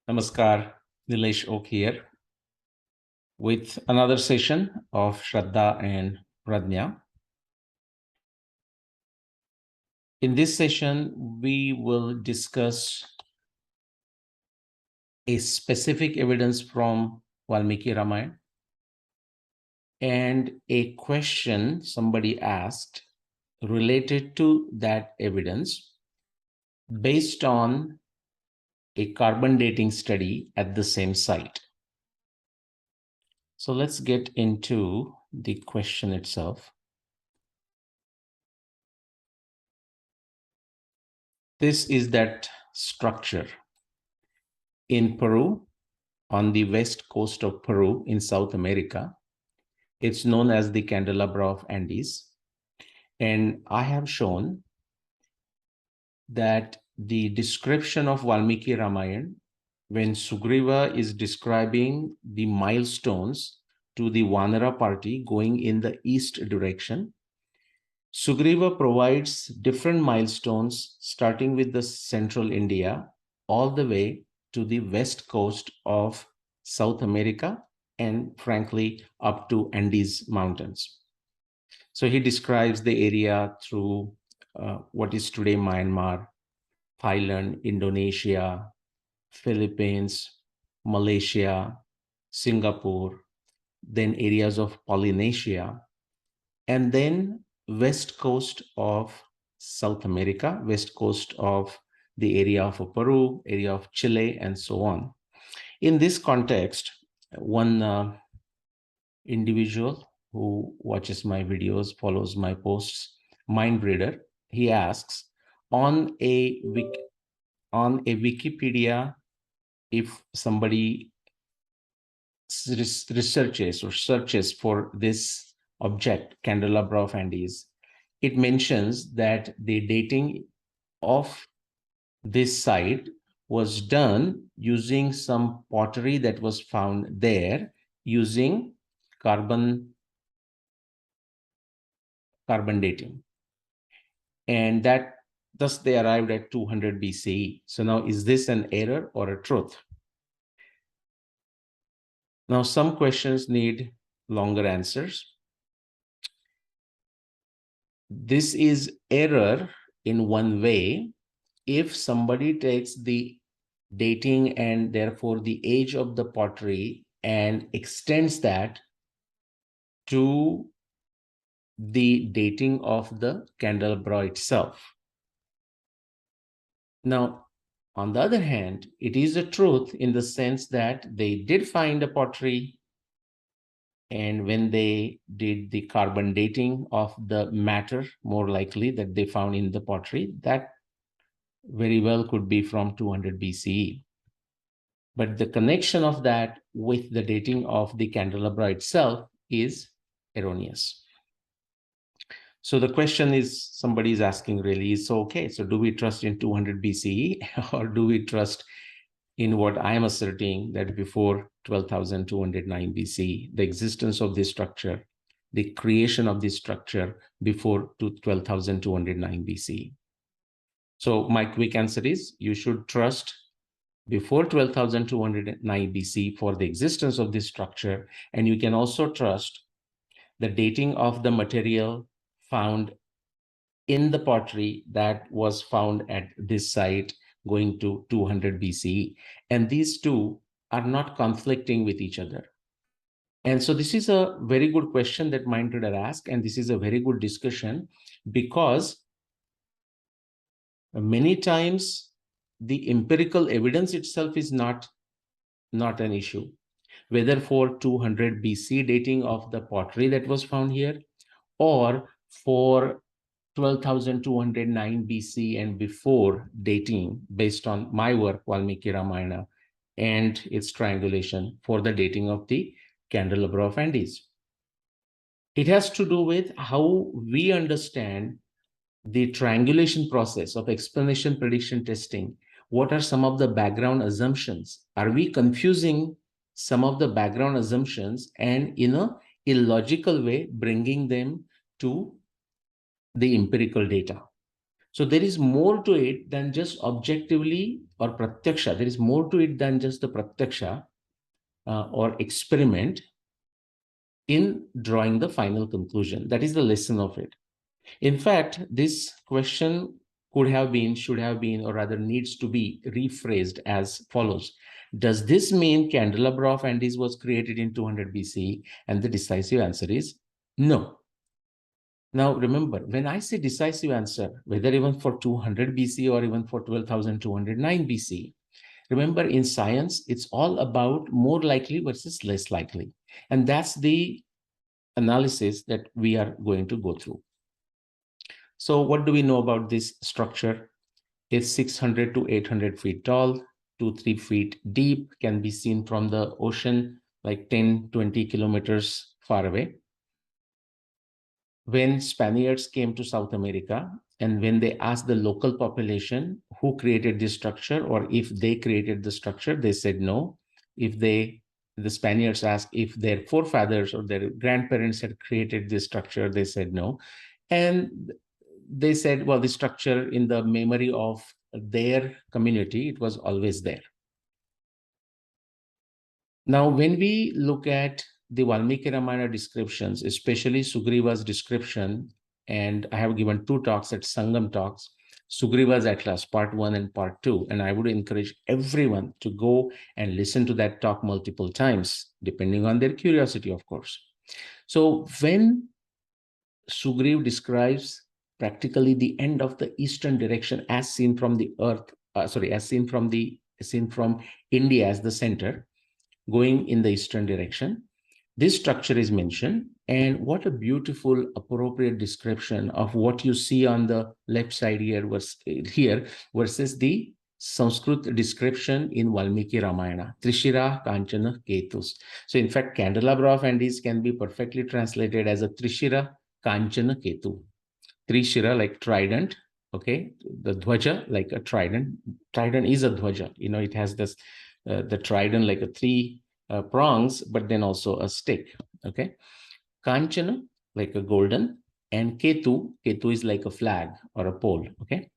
Namaskar, Nilesh Oak here with another session of Shraddha and Pradnya. In this session, we will discuss a specific evidence from Valmiki Ramayana and a question somebody asked related to that evidence based on a carbon dating study at the same site. So let's get into the question itself. This is that structure in Peru, on the west coast of Peru in South America. It's known as the Candelabra of Andes. And I have shown that the description of Valmiki Ramayana, when Sugriva is describing the milestones to the Vanara party going in the east direction, Sugriva provides different milestones starting with the central India all the way to the west coast of South America and frankly up to Andes Mountains. So he describes the area through what is today Myanmar, Thailand, Indonesia, Philippines, Malaysia, Singapore, then areas of Polynesia, and then west coast of South America, west coast of the area of Peru, area of Chile, and so on. In this context, one individual who watches my videos, follows my posts, Mind Reader, he asks, on a Wikipedia, if somebody researches or searches for this object, Candelabra of Andes, it mentions that the dating of this site was done using some pottery that was found there using carbon dating. And that thus they arrived at 200 BCE. So now, is this an error or a truth? Now, some questions need longer answers. This is error in one way if somebody takes the dating and therefore the age of the pottery and extends that to the dating of the candelabra itself. Now, on the other hand, it is a truth in the sense that they did find a pottery, and when they did the carbon dating of the matter, more likely that they found in the pottery, that very well could be from 200 BCE. But the connection of that with the dating of the candelabra itself is erroneous. So the question is, somebody is asking really, so okay, so do we trust in 200 BCE or do we trust in what I am asserting, that before 12,209 BCE, the existence of this structure, the creation of this structure before 12,209 BCE? So my quick answer is, you should trust before 12,209 BC for the existence of this structure, and you can also trust the dating of the material found in the pottery that was found at this site going to 200 BCE. And these two are not conflicting with each other. And so this is a very good question that Mind Reader asked, and this is a very good discussion, because many times the empirical evidence itself is not an issue. Whether for 200 BC dating of the pottery that was found here, or for 12,209 BC and before dating based on my work, Valmiki Ramayana, and its triangulation for the dating of the Candelabra of Andes. It has to do with how we understand the triangulation process of explanation, prediction, testing. What are some of the background assumptions? Are we confusing some of the background assumptions and in a illogical way bringing them to the empirical data? So there is more to it than just objectively or pratyaksha. There is more to it than just the pratyaksha or experiment in drawing the final conclusion. That is the lesson of it. In fact, this question could have been, should have been, or rather needs to be rephrased as follows. Does this mean Candelabra of Andes was created in 200 BC? And the decisive answer is no. Now, remember, when I say decisive answer, whether even for 200 BC or even for 12,209 BC, remember in science, it's all about more likely versus less likely. And that's the analysis that we are going to go through. So what do we know about this structure? It's 600 to 800 feet tall, 2-3 feet deep, can be seen from the ocean, like 10-20 kilometers far away. When Spaniards came to South America, and when they asked the local population who created this structure, or if they created the structure, they said no. If the Spaniards asked if their forefathers or their grandparents had created this structure, they said no. And they said, well, the structure in the memory of their community, it was always there. Now, when we look at the Valmiki Ramayana descriptions, especially Sugriva's description, and I have given 2 talks at Sangam Talks, Sugriva's Atlas, part 1 and part 2, and I would encourage everyone to go and listen to that talk multiple times, depending on their curiosity, of course. So when Sugriv describes practically the end of the eastern direction as seen from the earth, as seen from India as the center, going in the eastern direction. This structure is mentioned, and what a beautiful, appropriate description of what you see on the left side here versus the Sanskrit description in Valmiki Ramayana, Trishira Kanchana Ketus. So in fact, Candelabra of Andes can be perfectly translated as a Trishira Kanchana Ketu. Trishira like trident, okay? The Dhwaja like a trident. Trident is a Dhwaja. You know, it has this, the trident like a 3 prongs, but then also a stick, okay? Kanchana like a golden, and Ketu is like a flag or a pole, okay?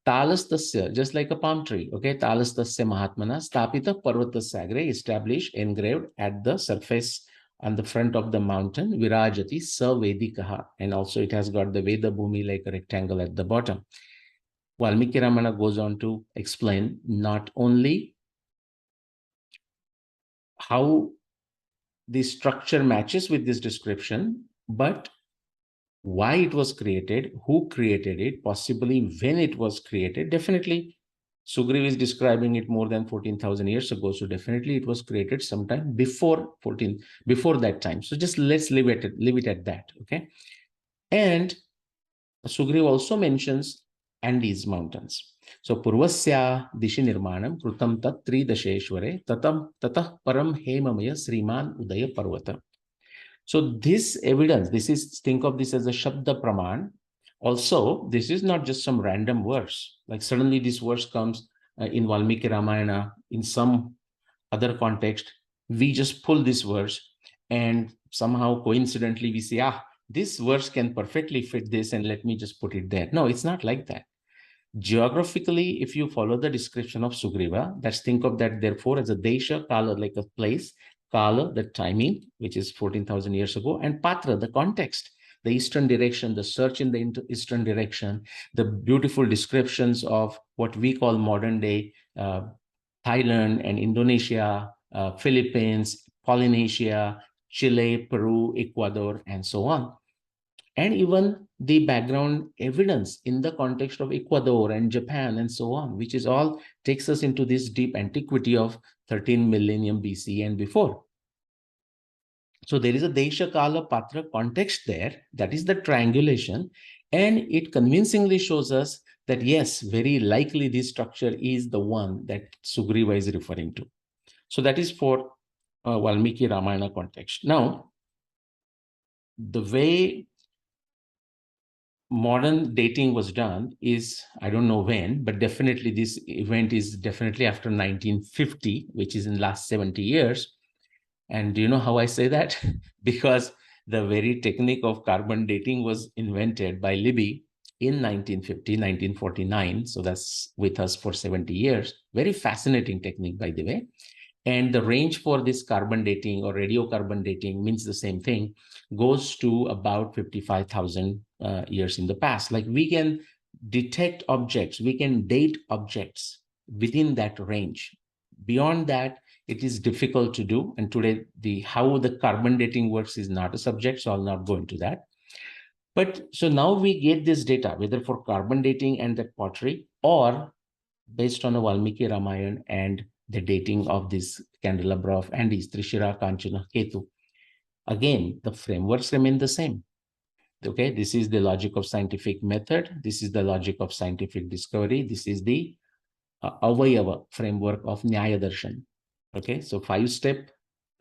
Talastasya, just like a palm tree, okay? Talastasya Mahatmana, Stapita Parvatasya Agre, established, engraved at the surface on the front of the mountain, Virajati Savedikaha, and also it has got the Veda Bhumi like a rectangle at the bottom. Valmiki Ramana goes on to explain not only how the structure matches with this description, but why it was created, who created it, possibly when it was created. Definitely, Sugriv is describing it more than 14,000 years ago. So definitely it was created sometime before that time. So just let's leave it at that, okay? And Sugriv also mentions Andes mountains. So Purvasya Dishi Nirmanam Krutam Tat Tridasheshware Tatam Tatah Param Hemamaya Sriman Udaya Parvata. So this evidence, think of this as a Shabda Praman. Also, this is not just some random verse. Like suddenly this verse comes in Valmiki Ramayana, in some other context, we just pull this verse and somehow coincidentally we say, this verse can perfectly fit this and let me just put it there. No, it's not like that. Geographically, if you follow the description of Sugriva, let's think of that therefore as a Desha, Kala, like a place, Kala, the timing, which is 14,000 years ago, and Patra, the context, the eastern direction, the search in the eastern direction, the beautiful descriptions of what we call modern day Thailand and Indonesia, Philippines, Polynesia, Chile, Peru, Ecuador, and so on. And even the background evidence in the context of Ecuador and Japan and so on, which is all takes us into this deep antiquity of 13 millennium BC and before. So there is a Desha Kala Patra context there. That is the triangulation. And it convincingly shows us that, yes, very likely this structure is the one that Sugriva is referring to. So that is for Valmiki Ramayana context. Now, the way modern dating was done is, I don't know when, but definitely this event is definitely after 1950, which is in last 70 years. And do you know how I say that? Because the very technique of carbon dating was invented by Libby in 1950, 1949. So that's with us for 70 years. Very fascinating technique, by the way. And the range for this carbon dating or radiocarbon dating means the same thing, goes to about 55,000 years in the past. Like we can detect objects, we can date objects within that range. Beyond that, it is difficult to do. And today, how the carbon dating works is not a subject, so I'll not go into that. But so now we get this data, whether for carbon dating and that pottery, or based on a Valmiki Ramayana and the dating of this candelabra of Andes, Trishira, Kanchana, Ketu. Again, the frameworks remain the same. Okay, this is the logic of scientific method. This is the logic of scientific discovery. This is the Avayava framework of Nyaya Darshan. Okay, so 5-step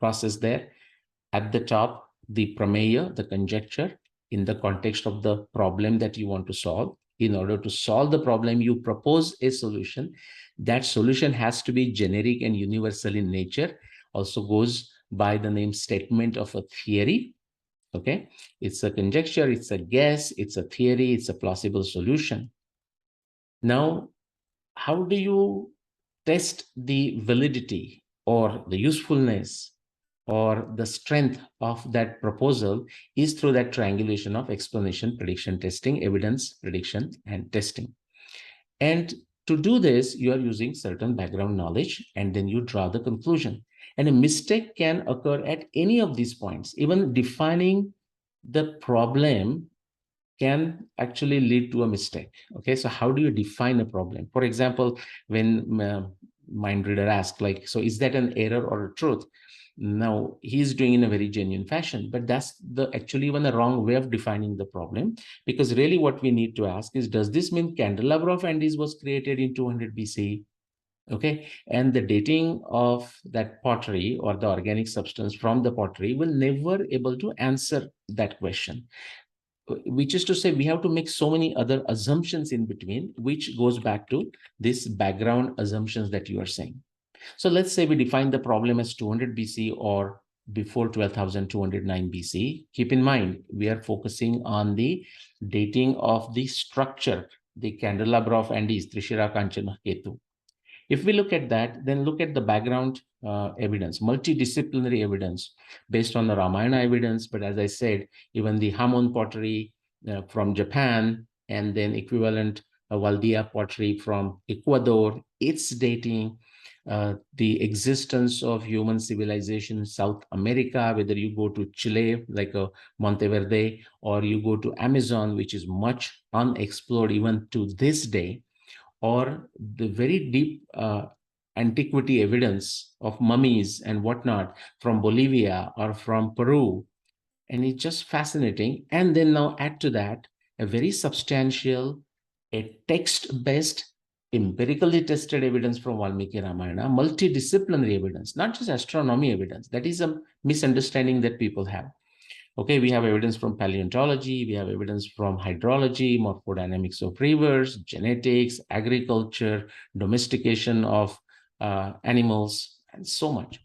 process there. At the top, the prameya, the conjecture, in the context of the problem that you want to solve. In order to solve the problem, you propose a solution. That solution has to be generic and universal in nature. Also goes by the name statement of a theory. Okay, it's a conjecture, it's a guess, it's a theory, it's a plausible solution. Now, how do you test the validity or the usefulness or the strength of that proposal? Is through that triangulation of explanation, prediction, testing, evidence, prediction, and testing. And to do this, you are using certain background knowledge, and then you draw the conclusion. And a mistake can occur at any of these points. Even defining the problem can actually lead to a mistake. Okay, so how do you define a problem? For example, when mind reader asks, like, so is that an error or a truth? Now he's doing in a very genuine fashion, but that's actually even a wrong way of defining the problem, because really what we need to ask is, does this mean candelabra of Andes was created in 200 BC? Okay, and the dating of that pottery or the organic substance from the pottery will never able to answer that question, which is to say we have to make so many other assumptions in between, which goes back to this background assumptions that you are saying. So let's say we define the problem as 200 BC or before 12,209 BC. Keep in mind, we are focusing on the dating of the structure, the candelabra of Andes, Trishira, Kanchana, Ketu. If we look at that, then look at the background evidence, multidisciplinary evidence based on the Ramayana evidence. But as I said, even the Hamon pottery from Japan, and then equivalent Valdea pottery from Ecuador, its dating, the existence of human civilization in South America, whether you go to Chile, like Monteverde, or you go to Amazon, which is much unexplored even to this day, or the very deep antiquity evidence of mummies and whatnot from Bolivia or from Peru. And it's just fascinating. And then now add to that a very substantial, a text-based, empirically tested evidence from Valmiki Ramayana, multidisciplinary evidence, not just astronomy evidence. That is a misunderstanding that people have. Okay, we have evidence from paleontology, we have evidence from hydrology, morphodynamics of rivers, genetics, agriculture, domestication of animals, and so much.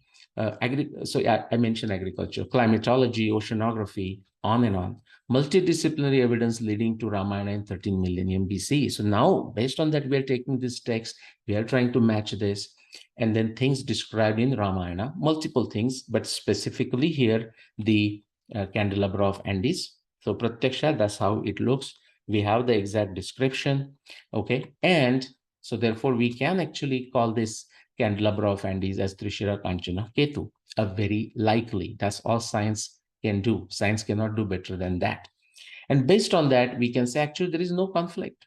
So yeah, I mentioned agriculture, climatology, oceanography, on and on. Multidisciplinary evidence leading to Ramayana in 13 millennium BC. So now, based on that, we are taking this text, we are trying to match this, and then things described in Ramayana, multiple things, but specifically here, the candelabra of Andes. So Pratyaksha, that's how it looks. We have the exact description, okay? And so therefore we can actually call this candelabra of Andes as Trishira Kanchana Ketu, a very likely. That's all science can do. Science cannot do better than that. And based on that, we can say actually there is no conflict.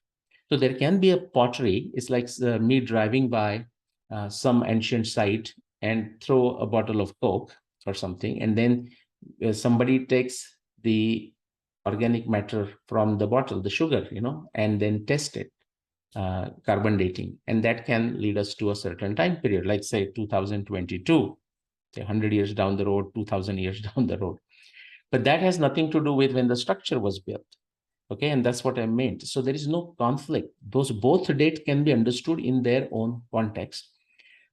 So there can be a pottery. It's like me driving by some ancient site and throw a bottle of Coke or something, and then somebody takes the organic matter from the bottle, the sugar, and then test it, carbon dating. And that can lead us to a certain time period, like say 2022, 100 years down the road, 2000 years down the road. But that has nothing to do with when the structure was built. Okay, and that's what I meant. So there is no conflict. Those both dates can be understood in their own context.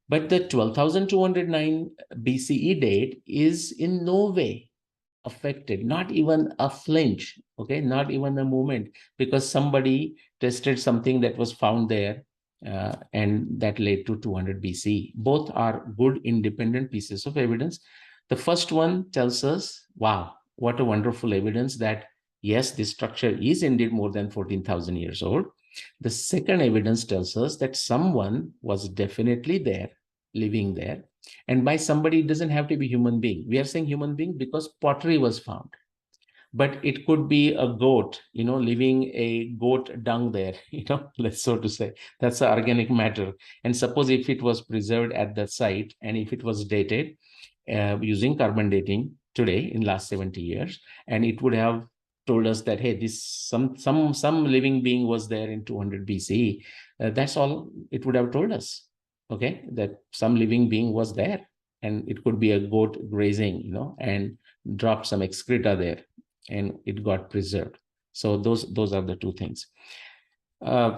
But the 12,209 BCE date is in no way affected, not even a flinch, okay, not even a moment, because somebody tested something that was found there, and that led to 200 BC. Both are good independent pieces of evidence. The first one tells us, wow, what a wonderful evidence that yes, this structure is indeed more than 14,000 years old. The second evidence tells us that someone was definitely there, living there. And by somebody, it doesn't have to be human being. We are saying human being because pottery was found, but it could be a goat, leaving a goat dung there, let's so to say. That's the organic matter. And suppose if it was preserved at that site and if it was dated using carbon dating today in last 70 years, and it would have told us that, hey, this some living being was there in 200 BCE. That's all it would have told us. Okay, that some living being was there, and it could be a goat grazing, and dropped some excreta there, and it got preserved. So those are the two things.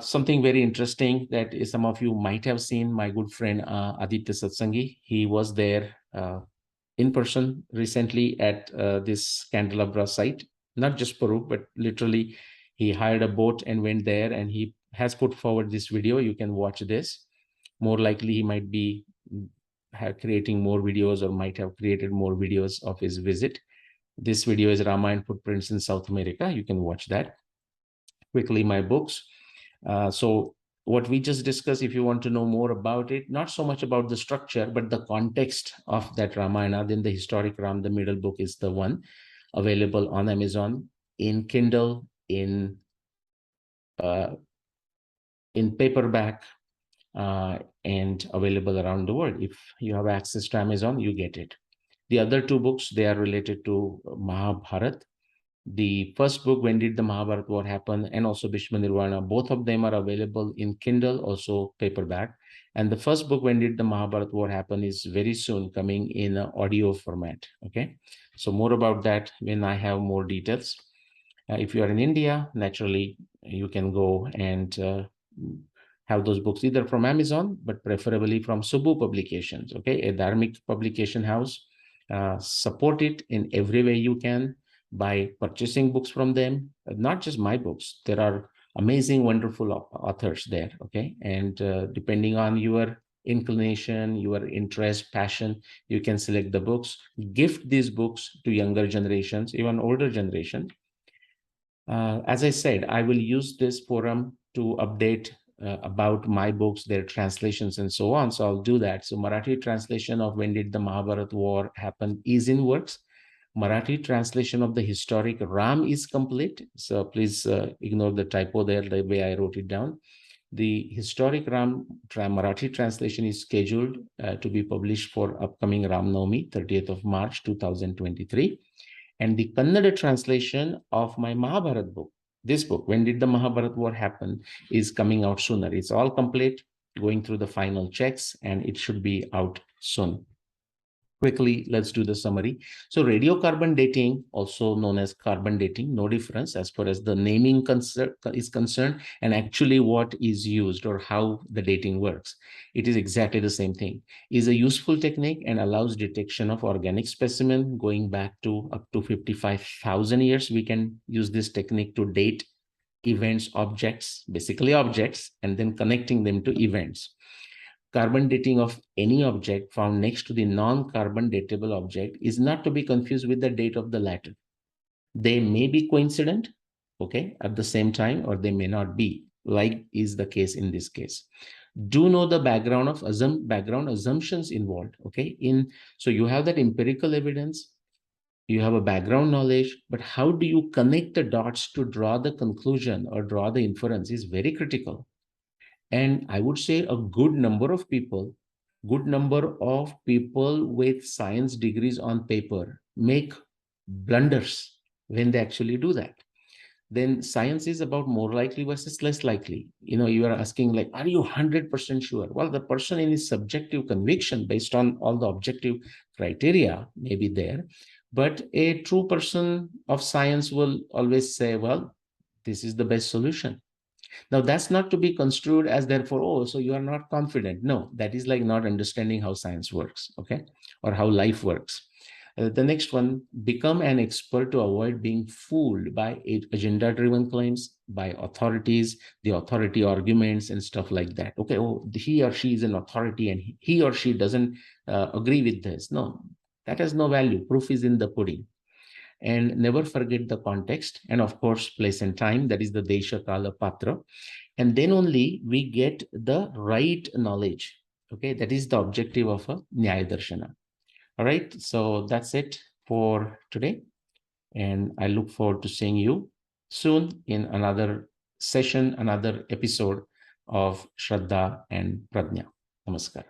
Something very interesting that is, some of you might have seen, my good friend Aditya Satsangi. He was there in person recently at this Candelabra site, not just Peru, but literally he hired a boat and went there, and he has put forward this video. You can watch this. More likely he might be creating more videos, or might have created more videos of his visit. This video is Ramayana Footprints in South America. You can watch that. Quickly, my books. So what we just discussed, if you want to know more about it, not so much about the structure, but the context of that Ramayana, then the historic Ram, the middle book, is the one available on Amazon, in Kindle, in paperback, and available around the world. If you have access to Amazon, you get it. The other two books, they are related to Mahabharata. The first book, When Did the Mahabharata War Happen, and also Bhishma Nirvana, both of them are available in Kindle, also paperback. And the first book, When Did the Mahabharata War Happen, is very soon coming in audio format. Okay, so more about that when I have more details. If you are in India, naturally, you can go and have those books either from Amazon, but preferably from Subbu Publications, okay, a dharmic publication house. Support it in every way you can by purchasing books from them. Not just my books, there are amazing, wonderful authors there, okay? And depending on your inclination, your interest, passion, you can select the books. Gift these books to younger generations, even older generation. As I said, I will use this forum to update about my books, their translations, and so on. So I'll do that. So Marathi translation of When Did the Mahabharata War Happen is in works. Marathi translation of the historic Ram is complete. So please ignore the typo there, the way I wrote it down. The historic Ram Marathi translation is scheduled to be published for upcoming Ram Navami, 30th of March, 2023. And the Kannada translation of my Mahabharata book, this book, When Did the Mahabharata War Happen, is coming out sooner. It's all complete, going through the final checks, and it should be out soon. Quickly, let's do the summary. So radiocarbon dating, also known as carbon dating, no difference as far as the naming is concerned, and actually what is used or how the dating works. It is exactly the same thing. It is a useful technique and allows detection of organic specimen going back to up to 55,000 years. We can use this technique to date events, objects, basically objects, and then connecting them to events. Carbon dating of any object found next to the non-carbon datable object is not to be confused with the date of the latter. They may be coincident, okay, at the same time, or they may not be, like is the case in this case. Do know the background assumptions involved, okay? So you have that empirical evidence, you have a background knowledge, but how do you connect the dots to draw the conclusion or draw the inference is very critical. And I would say a good number of people with science degrees on paper make blunders when they actually do that. Then science is about more likely versus less likely. You are asking like, are you 100% sure? Well, the person in his subjective conviction based on all the objective criteria may be there, but a true person of science will always say, well, this is the best solution. Now, that's not to be construed as therefore, oh, so you are not confident. No, that is like not understanding how science works, okay, or how life works. The next one, become an expert to avoid being fooled by agenda-driven claims, by authorities, the authority arguments and stuff like that. Okay, oh, he or she is an authority and he or she doesn't agree with this. No, that has no value. Proof is in the pudding. And never forget the context and of course place and time, that is the desha kala patra, and then only we get the right knowledge. Okay, that is the objective of a nyaya darshana. All right, so that's it for today, and I look forward to seeing you soon in another session, another episode of Shraddha and Pradnya. Namaskar.